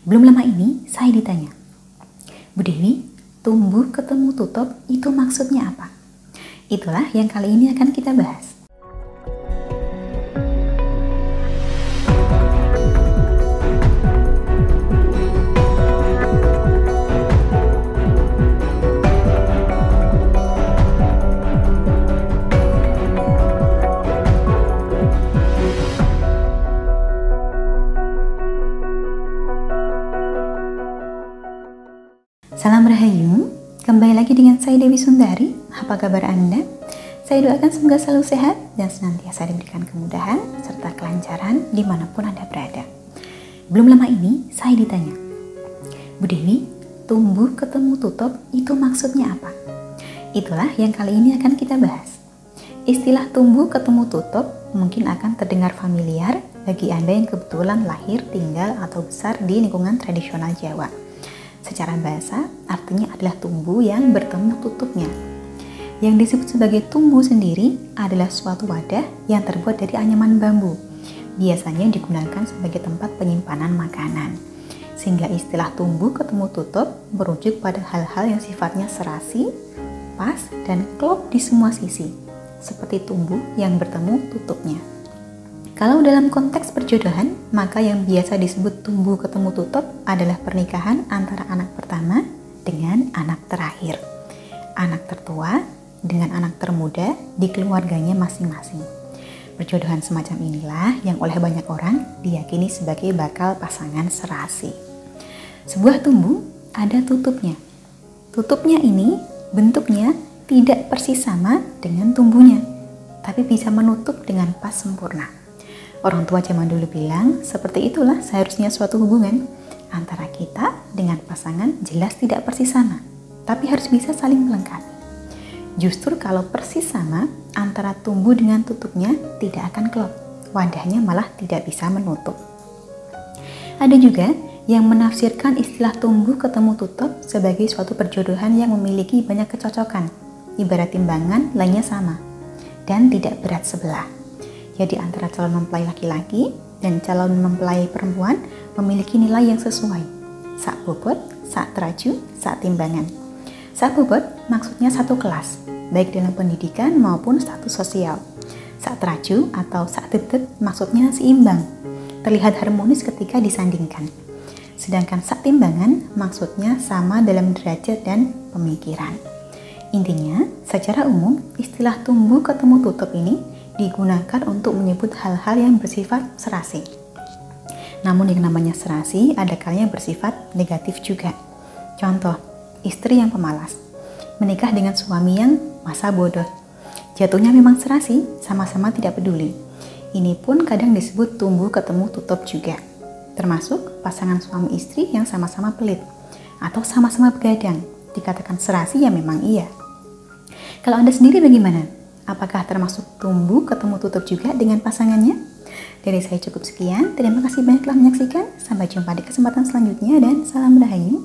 Belum lama ini saya ditanya, Bu Dewi, tumbuh ketemu tutup itu maksudnya apa? Itulah yang kali ini akan kita bahas. Salam Rahayu, kembali lagi dengan saya Dewi Sundari. Apa kabar Anda? Saya doakan semoga selalu sehat dan senantiasa diberikan kemudahan serta kelancaran dimanapun Anda berada. Belum lama ini saya ditanya, Bu Dewi, tumbuh ketemu tutup itu maksudnya apa? Itulah yang kali ini akan kita bahas. Istilah tumbuh ketemu tutup mungkin akan terdengar familiar bagi Anda yang kebetulan lahir, tinggal, atau besar di lingkungan tradisional Jawa. Secara bahasa, artinya adalah tumbuh yang bertemu tutupnya. Yang disebut sebagai tumbuh sendiri adalah suatu wadah yang terbuat dari anyaman bambu. Biasanya digunakan sebagai tempat penyimpanan makanan. Sehingga istilah tumbuh ketemu tutup merujuk pada hal-hal yang sifatnya serasi, pas, dan klop di semua sisi. Seperti tumbuh yang bertemu tutupnya. Kalau dalam konteks perjodohan, maka yang biasa disebut tumbuh ketemu tutup adalah pernikahan antara anak pertama dengan anak terakhir. Anak tertua dengan anak termuda di keluarganya masing-masing. Perjodohan semacam inilah yang oleh banyak orang diyakini sebagai bakal pasangan serasi. Sebuah tumbuh ada tutupnya. Tutupnya ini bentuknya tidak persis sama dengan tumbuhnya, tapi bisa menutup dengan pas sempurna. Orang tua zaman dulu bilang, seperti itulah seharusnya suatu hubungan antara kita dengan pasangan jelas tidak persis sama, tapi harus bisa saling melengkapi. Justru kalau persis sama, antara tumbuh dengan tutupnya tidak akan klop, wadahnya malah tidak bisa menutup. Ada juga yang menafsirkan istilah tumbuh ketemu tutup sebagai suatu perjodohan yang memiliki banyak kecocokan, ibarat timbangan lainnya sama, dan tidak berat sebelah. Jadi antara calon mempelai laki-laki dan calon mempelai perempuan memiliki nilai yang sesuai. Sak bobot, sak teraju, sak timbangan. Sak bobot maksudnya satu kelas, baik dalam pendidikan maupun status sosial. Sak teraju atau sak dedet maksudnya seimbang, terlihat harmonis ketika disandingkan. Sedangkan sak timbangan maksudnya sama dalam derajat dan pemikiran. Intinya, secara umum istilah tumbuh ketemu tutup ini digunakan untuk menyebut hal-hal yang bersifat serasi. Namun yang namanya serasi ada kalanya bersifat negatif juga. Contoh, istri yang pemalas menikah dengan suami yang masa bodoh. Jatuhnya memang serasi, sama-sama tidak peduli. Ini pun kadang disebut tumbuh ketemu tutup juga. Termasuk pasangan suami istri yang sama-sama pelit atau sama-sama begadang. Dikatakan serasi ya memang iya. Kalau Anda sendiri bagaimana? Apakah termasuk tumbuh ketemu tutup juga dengan pasangannya? Dari saya cukup sekian. Terima kasih banyak telah menyaksikan. Sampai jumpa di kesempatan selanjutnya dan salam Rahayu.